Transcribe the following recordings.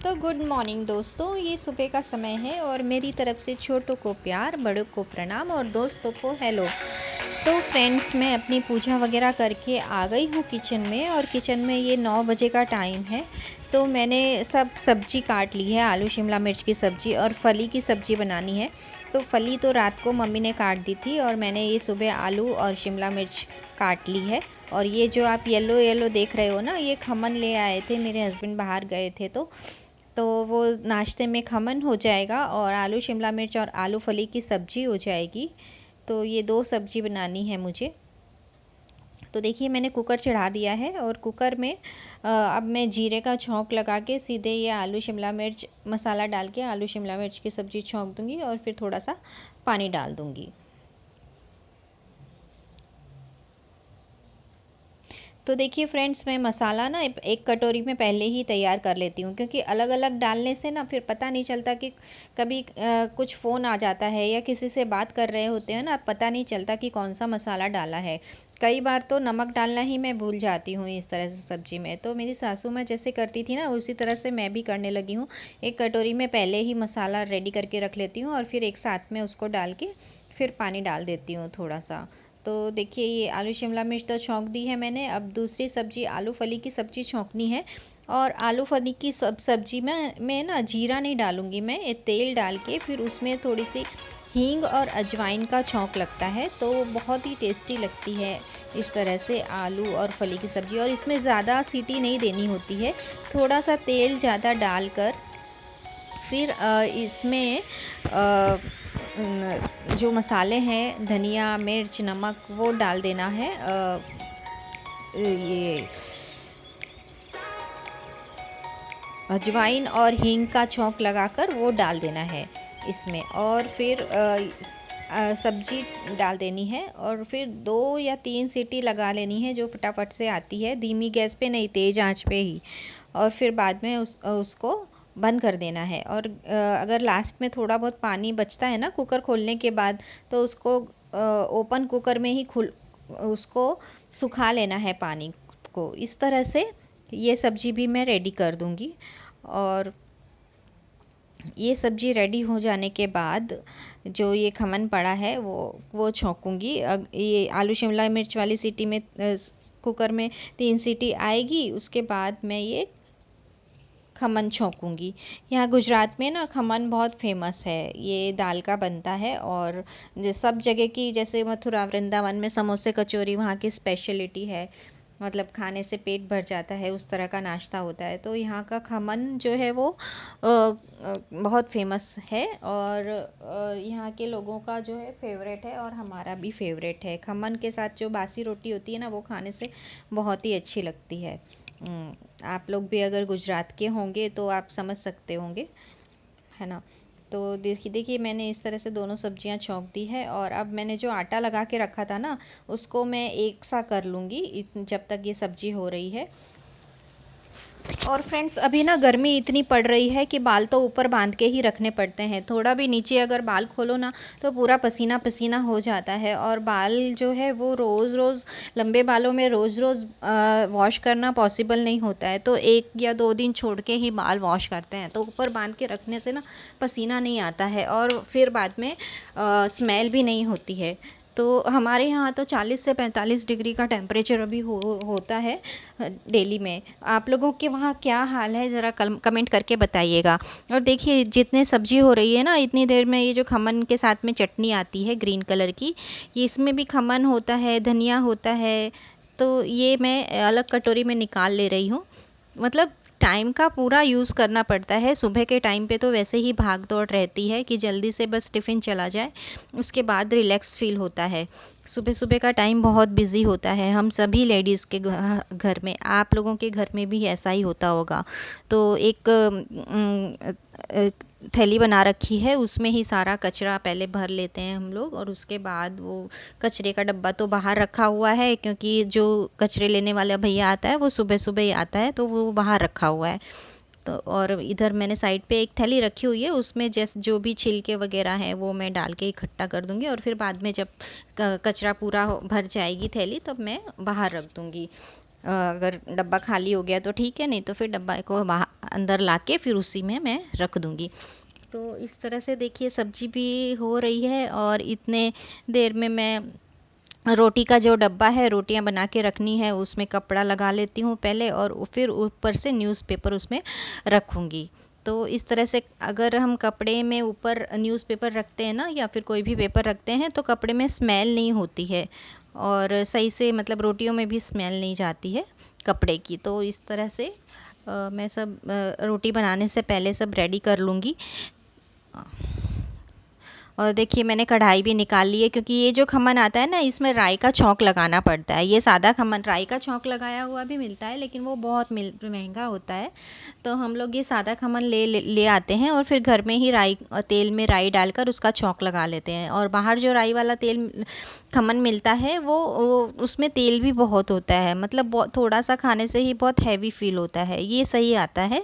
तो good morning दोस्तों, ये सुबह का समय है और मेरी तरफ से छोटों को प्यार, बड़ों को प्रणाम और दोस्तों को हेलो। तो फ्रेंड्स, मैं अपनी पूजा वगैरह करके आ गई हूँ किचन में, और किचन में ये 9 बजे का टाइम है। तो मैंने सब सब्ज़ी काट ली है, आलू शिमला मिर्च की सब्ज़ी और फली की सब्ज़ी बनानी है। तो फली तो रात को मम्मी ने काट दी थी और मैंने ये सुबह आलू और शिमला मिर्च काट ली है। और ये जो आप येलो येलो देख रहे हो ना, ये खमन ले आए थे, मेरे हस्बैंड बाहर गए थे तो वो नाश्ते में खमन हो जाएगा और आलू शिमला मिर्च और आलू फली की सब्ज़ी हो जाएगी। तो ये 2 सब्ज़ी बनानी है मुझे। तो देखिए, मैंने कुकर चढ़ा दिया है और कुकर में अब मैं जीरे का छौंक लगा के सीधे ये आलू शिमला मिर्च मसाला डाल के आलू शिमला मिर्च की सब्ज़ी छौंक दूँगी और फिर थोड़ा सा पानी डाल दूँगी। तो देखिए फ्रेंड्स, मैं मसाला ना एक कटोरी में पहले ही तैयार कर लेती हूँ, क्योंकि अलग अलग डालने से ना फिर पता नहीं चलता कि कभी कुछ फ़ोन आ जाता है या किसी से बात कर रहे होते हैं ना, पता नहीं चलता कि कौन सा मसाला डाला है। कई बार तो नमक डालना ही मैं भूल जाती हूँ इस तरह से सब्ज़ी में। तो मेरी सासू माँ जैसे करती थी ना, उसी तरह से मैं भी करने लगी हूँ। एक कटोरी में पहले ही मसाला रेडी करके रख लेती हूँ और फिर एक साथ में उसको डाल के फिर पानी डाल देती हूँ थोड़ा सा। तो देखिए, ये आलू शिमला मिर्च तो छौंक दी है मैंने। अब दूसरी सब्ज़ी आलू फली की सब्ज़ी छौंकनी है। और आलू फली की सब्ज़ी में मैं ना जीरा नहीं डालूँगी, मैं ये तेल डाल के फिर उसमें थोड़ी सी हींग और अजवाइन का छौंक लगता है, तो बहुत ही टेस्टी लगती है इस तरह से आलू और फली की सब्ज़ी। और इसमें ज़्यादा सीटी नहीं देनी होती है, थोड़ा सा तेल ज़्यादा डालकर फिर इसमें जो मसाले हैं, धनिया मिर्च नमक, वो डाल देना है। ये अजवाइन और हींग का छौंक लगाकर वो डाल देना है इसमें। और फिर सब्जी डाल देनी है और फिर 2 या 3 सीटी लगा लेनी है, जो फटाफट से आती है, धीमी गैस पे नहीं, तेज़ आंच पे ही। और फिर बाद में उसको बंद कर देना है। और अगर लास्ट में थोड़ा बहुत पानी बचता है ना कुकर खोलने के बाद, तो उसको ओपन कुकर में ही उसको सुखा लेना है पानी को। इस तरह से ये सब्ज़ी भी मैं रेडी कर दूँगी। और ये सब्ज़ी रेडी हो जाने के बाद जो ये खमन पड़ा है वो छौंकूँगी। ये आलू शिमला मिर्च वाली सीटी में कुकर में 3 सीटी आएगी, उसके बाद मैं ये खमन छौंकूँगी। यहाँ गुजरात में ना खमन बहुत फेमस है, ये दाल का बनता है। और सब जगह की, जैसे मथुरा वृंदावन में समोसे कचौरी वहाँ की स्पेशलिटी है, मतलब खाने से पेट भर जाता है, उस तरह का नाश्ता होता है। तो यहाँ का खमन जो है वो बहुत फेमस है और यहाँ के लोगों का जो है फेवरेट है, और हमारा भी फेवरेट है। खमन के साथ जो बासी रोटी होती है ना, वो खाने से बहुत ही अच्छी लगती है। आप लोग भी अगर गुजरात के होंगे तो आप समझ सकते होंगे, है ना। तो देखिए देखिए, मैंने इस तरह से दोनों सब्जियां छौंक दी है। और अब मैंने जो आटा लगा के रखा था ना, उसको मैं एक सा कर लूँगी जब तक ये सब्ज़ी हो रही है। और फ्रेंड्स, अभी ना गर्मी इतनी पड़ रही है कि बाल तो ऊपर बांध के ही रखने पड़ते हैं। थोड़ा भी नीचे अगर बाल खोलो ना, तो पूरा पसीना पसीना हो जाता है। और बाल जो है वो रोज़ रोज़, लंबे बालों में रोज़ रोज़ वॉश करना पॉसिबल नहीं होता है। तो 1 या 2 दिन छोड़ के ही बाल वॉश करते हैं। तो ऊपर बांध के रखने से ना पसीना नहीं आता है और फिर बाद में स्मेल भी नहीं होती है। तो हमारे यहाँ तो 40 से 45 डिग्री का टेम्परेचर अभी होता है डेली में। आप लोगों के वहाँ क्या हाल है, ज़रा कमेंट करके बताइएगा। और देखिए, जितने सब्जी हो रही है ना, इतनी देर में ये जो खमन के साथ में चटनी आती है ग्रीन कलर की, ये इसमें भी खमन होता है, धनिया होता है। तो ये मैं अलग कटोरी में निकाल ले रही हूँ। मतलब टाइम का पूरा यूज़ करना पड़ता है। सुबह के टाइम पे तो वैसे ही भाग दौड़ रहती है कि जल्दी से बस टिफ़िन चला जाए, उसके बाद रिलैक्स फील होता है। सुबह सुबह का टाइम बहुत बिज़ी होता है, हम सभी लेडीज़ के घर में, आप लोगों के घर में भी ऐसा ही होता होगा। तो एक थैली बना रखी है, उसमें ही सारा कचरा पहले भर लेते हैं हम लोग, और उसके बाद वो कचरे का डब्बा तो बाहर रखा हुआ है, क्योंकि जो कचरे लेने वाला भैया आता है वो सुबह सुबह ही आता है, तो वो बाहर रखा हुआ है। तो और इधर मैंने साइड पे एक थैली रखी हुई है, उसमें जैसे जो भी छिलके वगैरह हैं वो मैं डाल के इकट्ठा कर दूंगी, और फिर बाद में जब कचरा पूरा भर जाएगी थैली, तब मैं बाहर रख दूंगी। अगर डब्बा खाली हो गया तो ठीक है, नहीं तो फिर डब्बा को बाहर अंदर ला के फिर उसी में मैं रख दूँगी। तो इस तरह से देखिए सब्जी भी हो रही है और इतने देर में मैं रोटी का जो डब्बा है, रोटियां बना के रखनी है, उसमें कपड़ा लगा लेती हूँ पहले और फिर ऊपर से न्यूज़पेपर उसमें रखूँगी। तो इस तरह से अगर हम कपड़े में ऊपर न्यूज़पेपर रखते हैं ना, या फिर कोई भी पेपर रखते हैं, तो कपड़े में स्मेल नहीं होती है और सही से मतलब रोटियों में भी स्मेल नहीं जाती है कपड़े की। तो इस तरह से मैं सब रोटी बनाने से पहले सब रेडी कर लूँगी। और देखिए मैंने कढ़ाई भी निकाल ली है, क्योंकि ये जो खमन आता है ना, इसमें राई का छौंक लगाना पड़ता है। ये सादा खमन राई का छौंक लगाया हुआ भी मिलता है, लेकिन वो बहुत महंगा होता है। तो हम लोग ये सादा खमन ले आते हैं और फिर घर में ही राई तेल में राई डालकर उसका छौंक लगा लेते हैं। और बाहर जो राई वाला तेल खमन मिलता है वो उसमें तेल भी बहुत होता है, मतलब बहुत थोड़ा सा खाने से ही बहुत हैवी फील होता है। ये सही आता है।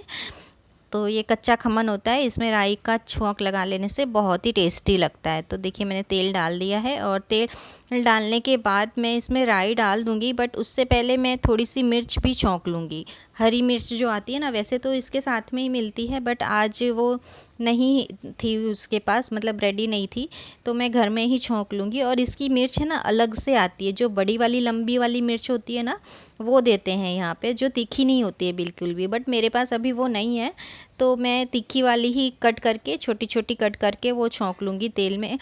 तो ये कच्चा खमन होता है, इसमें राई का छौंक लगा लेने से बहुत ही टेस्टी लगता है। तो देखिए मैंने तेल डाल दिया है और तेल डालने के बाद मैं इसमें राई डाल दूंगी, बट उससे पहले मैं थोड़ी सी मिर्च भी छौंक लूँगी। हरी मिर्च जो आती है ना, वैसे तो इसके साथ में ही मिलती है, बट आज वो नहीं थी उसके पास, मतलब रेडी नहीं थी, तो मैं घर में ही छौंक लूँगी। और इसकी मिर्च है ना अलग से आती है, जो बड़ी वाली लंबी वाली मिर्च होती है ना, वो देते हैं यहाँ पे, जो तीखी नहीं होती है बिल्कुल भी, बट मेरे पास अभी वो नहीं है। तो मैं तीखी वाली ही कट करके, छोटी छोटी कट करके वो छौंक लूँगी तेल में।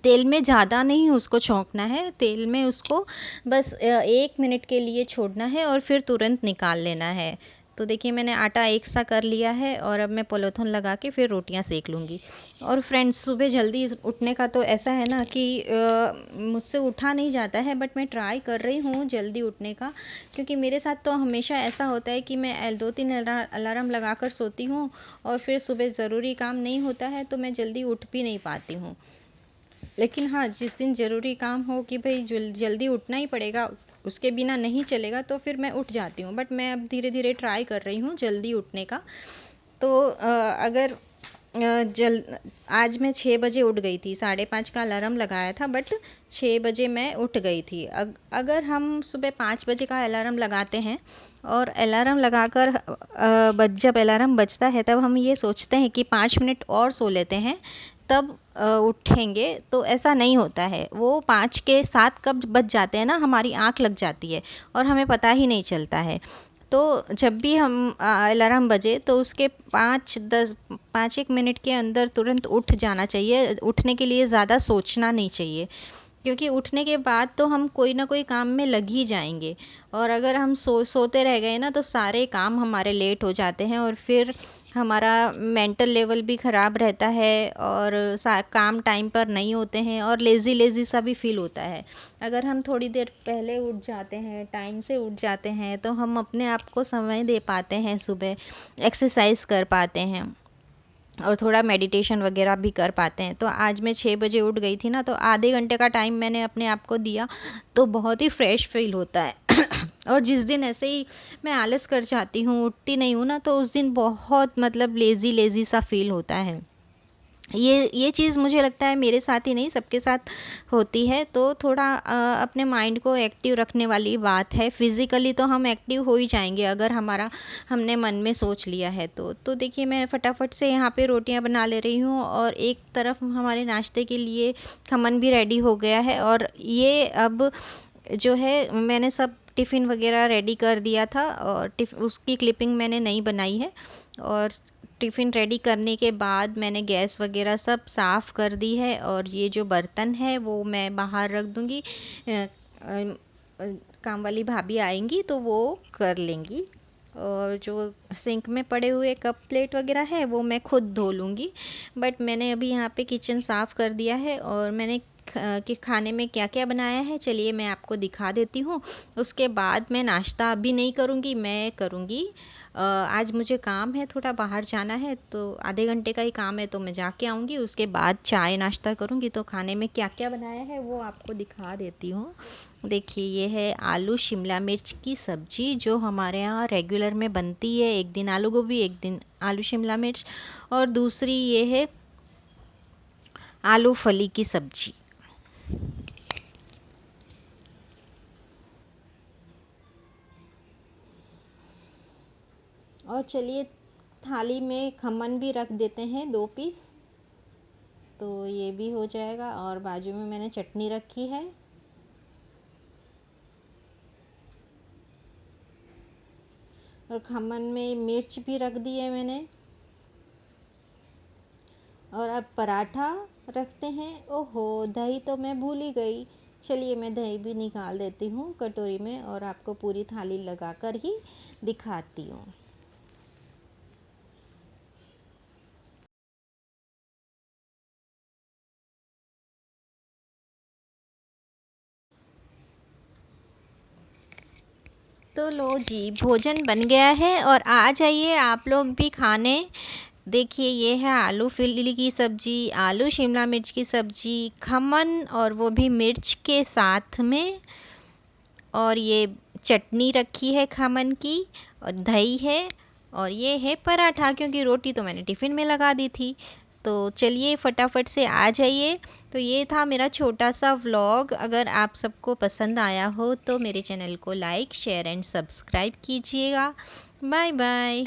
तेल में ज़्यादा नहीं उसको छौंकना है, तेल में उसको बस 1 मिनट के लिए छोड़ना है और फिर तुरंत निकाल लेना है। तो देखिए मैंने आटा एक सा कर लिया है और अब मैं पॉलीथिन लगा के फिर रोटियां सेक लूँगी। और फ्रेंड्स, सुबह जल्दी उठने का तो ऐसा है ना कि मुझसे उठा नहीं जाता है, बट मैं ट्राई कर रही हूँ जल्दी उठने का, क्योंकि मेरे साथ तो हमेशा ऐसा होता है कि मैं 2-3 अलार्म लगा कर सोती हूँ और फिर सुबह ज़रूरी काम नहीं होता है तो मैं जल्दी उठ भी नहीं पाती हूँ। लेकिन हाँ, जिस दिन ज़रूरी काम हो कि भाई जल्दी उठना ही पड़ेगा, उसके बिना नहीं चलेगा, तो फिर मैं उठ जाती हूँ। बट मैं अब धीरे धीरे ट्राई कर रही हूँ जल्दी उठने का। तो अगर जल आज मैं 6 बजे उठ गई थी, 5:30 का अलार्म लगाया था, बट 6 बजे मैं उठ गई थी। अगर हम सुबह 5 बजे का अलार्म लगाते हैं और अलार्म लगाकर जब अलार्म बजता है तब हम ये सोचते हैं कि 5 मिनट और सो लेते हैं, तब उठेंगे, तो ऐसा नहीं होता है। वो 5 के 7 कब बज जाते हैं ना, हमारी आँख लग जाती है और हमें पता ही नहीं चलता है। तो जब भी हम अलार्म बजे तो उसके 5-1 मिनट के अंदर तुरंत उठ जाना चाहिए। उठने के लिए ज़्यादा सोचना नहीं चाहिए, क्योंकि उठने के बाद तो हम कोई ना कोई काम में लग ही जाएंगे। और अगर हम सोते रह गए ना, तो सारे काम हमारे लेट हो जाते हैं और फिर हमारा मेंटल लेवल भी ख़राब रहता है और काम टाइम पर नहीं होते हैं और लेज़ी लेज़ी सा भी फील होता है। अगर हम थोड़ी देर पहले उठ जाते हैं, टाइम से उठ जाते हैं, तो हम अपने आप को समय दे पाते हैं, सुबह एक्सरसाइज कर पाते हैं और थोड़ा मेडिटेशन वगैरह भी कर पाते हैं। तो आज मैं 6 बजे उठ गई थी ना, तो आधे घंटे का टाइम मैंने अपने आप को दिया, तो बहुत ही फ्रेश फील होता है। और जिस दिन ऐसे ही मैं आलस कर जाती हूँ, उठती नहीं हूँ ना, तो उस दिन बहुत मतलब लेज़ी लेज़ी सा फील होता है। ये चीज़ मुझे लगता है मेरे साथ ही नहीं, सबके साथ होती है। तो थोड़ा अपने माइंड को एक्टिव रखने वाली बात है। फिज़िकली तो हम एक्टिव हो ही जाएंगे अगर हमने मन में सोच लिया है तो देखिए मैं फटाफट से यहाँ पे रोटियां बना ले रही हूँ और एक तरफ हमारे नाश्ते के लिए खमन भी रेडी हो गया है। और ये अब जो है मैंने सब टिफ़िन वगैरह रेडी कर दिया था और उसकी क्लिपिंग मैंने नहीं बनाई है। और टिफ़िन रेडी करने के बाद मैंने गैस वगैरह सब साफ़ कर दी है और ये जो बर्तन है वो मैं बाहर रख दूँगी। काम वाली भाभी आएंगी तो वो कर लेंगी। और जो सिंक में पड़े हुए कप प्लेट वगैरह है वो मैं खुद धो लूँगी। बट मैंने अभी यहाँ पे किचन साफ़ कर दिया है और मैंने कि खाने में क्या क्या बनाया है, चलिए मैं आपको दिखा देती हूँ। उसके बाद मैं नाश्ता अभी नहीं करूँगी, मैं करूँगी आज मुझे काम है, थोड़ा बाहर जाना है, तो आधे घंटे का ही काम है, तो मैं जाके आऊँगी। उसके बाद चाय नाश्ता करूँगी। तो खाने में क्या क्या बनाया है वो आपको दिखा देती हूँ। देखिए ये है आलू शिमला मिर्च की सब्ज़ी, जो हमारे यहाँ रेगुलर में बनती है। एक दिन आलू गोभी, एक दिन आलू शिमला मिर्च, और दूसरी ये है आलू फली की सब्ज़ी। और चलिए थाली में खमन भी रख देते हैं 2 पीस, तो ये भी हो जाएगा। और बाजू में मैंने चटनी रखी है। और खमन में मिर्च भी रख दी है मैंने। और अब पराठा रखते हैं। ओहो, दही तो मैं भूल ही गई। चलिए मैं दही भी निकाल देती हूँ कटोरी में और आपको पूरी थाली लगाकर ही दिखाती हूँ। तो लो जी, भोजन बन गया है और आ जाइए आप लोग भी खाने। देखिए ये है आलू फिल्ली की सब्ज़ी, आलू शिमला मिर्च की सब्ज़ी, खमन और वो भी मिर्च के साथ में। और ये चटनी रखी है खमन की, और दही है, और ये है पराठा, क्योंकि रोटी तो मैंने टिफ़िन में लगा दी थी। तो चलिए फटाफट से आ जाइए। तो ये था मेरा छोटा सा व्लॉग। अगर आप सबको पसंद आया हो तो मेरे चैनल को लाइक, शेयर एंड सब्सक्राइब कीजिएगा। Bye bye.